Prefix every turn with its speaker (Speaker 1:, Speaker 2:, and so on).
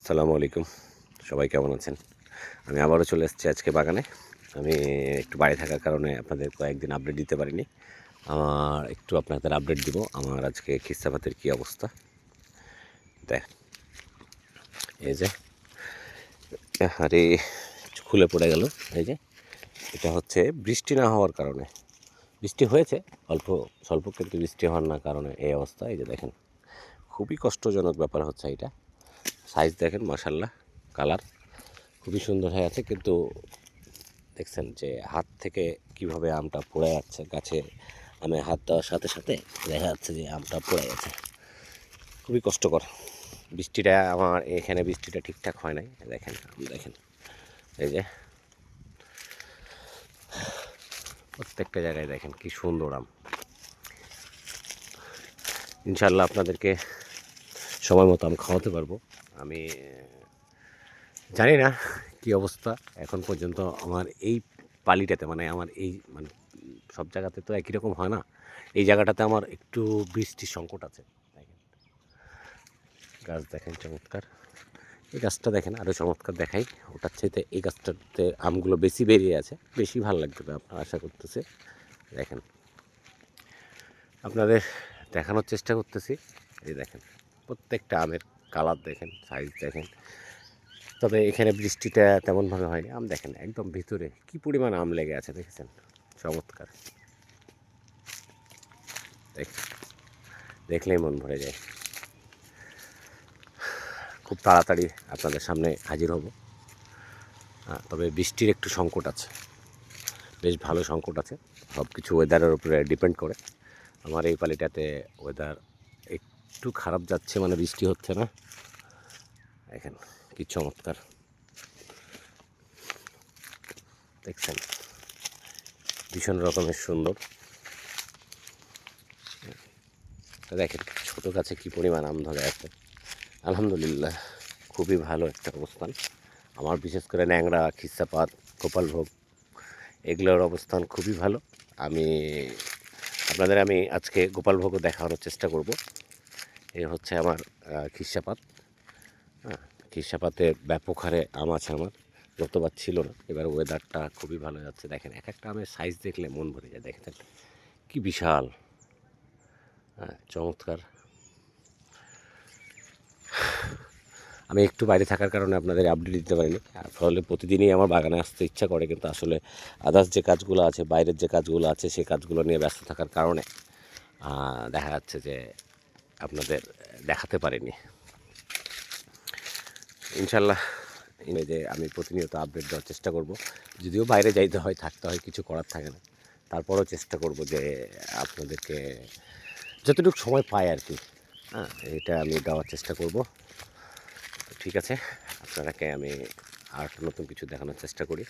Speaker 1: আসসালামু আলাইকুম, সবাই কেমন আছেন? আমি আবারও চলে এসেছি আজকে বাগানে। আমি একটু বাইরে থাকার কারণে আপনাদের কয়েকদিন আপডেট দিতে পারিনি। একটু আপনাদের আপডেট দিব আমার আজকে খিস্সাপাতের কী অবস্থা। দেখ, এই যে আরে খুলে পড়ে গেল। এই যে এটা হচ্ছে বৃষ্টি না হওয়ার কারণে। বৃষ্টি হয়েছে অল্প স্বল্প, কিন্তু বৃষ্টি হওয়ার না কারণে এই অবস্থা। এই যে দেখেন, খুবই কষ্টজনক ব্যাপার হচ্ছে এটা। সাইজ দেখেন, মাশাআল্লাহ, কালার খুবই সুন্দর হয়ে আছে, কিন্তু দেখছেন যে হাত থেকে কিভাবে আমটা পড়ে যাচ্ছে। গাছে আমে হাত দেওয়ার সাথে সাথে দেখা যাচ্ছে যে আমটা পড়ে গেছে। খুবই কষ্টকর। বৃষ্টিটা আমার এখানে বৃষ্টিটা ঠিকঠাক হয় নাই। দেখেন দেখেন, এই যে প্রত্যেকটা জায়গায় দেখেন কি সুন্দর আম। ইনশাল্লাহ আপনাদেরকে সময় মতো আম খাওয়াতে পারবো। আমি জানি না কি অবস্থা এখন পর্যন্ত আমার এই পালিটাতে, মানে আমার এই মানে সব জায়গাতে তো একই রকম হয় না। এই জায়গাটাতে আমার একটু বৃষ্টির সংকট আছে। দেখেন গাছ দেখেন চমৎকার। এই গাছটা দেখেন আরও চমৎকার দেখাই। ওটার চাইতে এই গাছটাতে আমগুলো বেশি বেরিয়ে আছে, বেশি ভালো লাগবে আপনার আশা করতেছে। দেখেন, আপনাদের দেখানোর চেষ্টা করতেছি। এই দেখেন প্রত্যেকটা আমের কালার দেখেন, সাইজ দেখেন। তবে এখানে বৃষ্টিটা তেমনভাবে হয়নি। আম দেখেন একদম ভিতরে কি পরিমাণ আম লেগে আছে, দেখেছেন? চমৎকার। দেখলেই মন ভরে যায়। খুব তাড়াতাড়ি আপনাদের সামনে হাজির হব। তবে বৃষ্টির একটু সংকট আছে, বেশ ভালো সংকট আছে। সব কিছু ওয়েদারের উপরে ডিপেন্ড করে। আমার এই পালিটাতে ওয়েদার একটু খারাপ যাচ্ছে, মানে বৃষ্টি হচ্ছে না। দেখেন কি চমৎকার, দেখছেন? ভীষণ রকমের সুন্দর। দেখেন ছোটো গাছে কী পরিমাণ আম ধরে আছে। আলহামদুলিল্লাহ, খুবই ভালো একটা অবস্থান আমার। বিশেষ করে ন্যাংরা, খিস্সাপাত, গোপালভোগ, এগুলোর অবস্থান খুবই ভালো। আমি আজকে গোপালভোগও দেখানোর চেষ্টা করব। এই হচ্ছে আমার খিস্সাপাত। হ্যাঁ, খিস্সাপাতে ব্যাপক হারে আম আছে আমার, যতবার ছিল না। এবার ওয়েদারটা খুবই ভালো যাচ্ছে। দেখেন এক একটা আমের সাইজ দেখলে মন ভরে যায়। দেখেন কি বিশাল, হ্যাঁ চমৎকার। আমি একটু বাইরে থাকার কারণে আপনাদের আপডেট দিতে পারিনি। ফলে প্রতিদিনই আমার বাগানে আসতে ইচ্ছা করে, কিন্তু আসলে আদার্স যে কাজগুলো আছে, বাইরের যে কাজগুলো আছে, সেই কাজগুলো নিয়ে ব্যস্ত থাকার কারণে দেখা যাচ্ছে যে আপনাদের দেখাতে পারিনি। ইনশাল্লাহ যে আমি প্রতিনিয়ত আপডেট দেওয়ার চেষ্টা করব। যদিও বাইরে যাইতে হয়, থাকতে হয়, কিছু করার থাকে না, তারপরেও চেষ্টা করব যে আপনাদেরকে যতটুকু সময় পাই আর কি, এটা আমি দেওয়ার চেষ্টা করব। ঠিক আছে, আপনারাকে আমি আর নতুন কিছু দেখানোর চেষ্টা করি।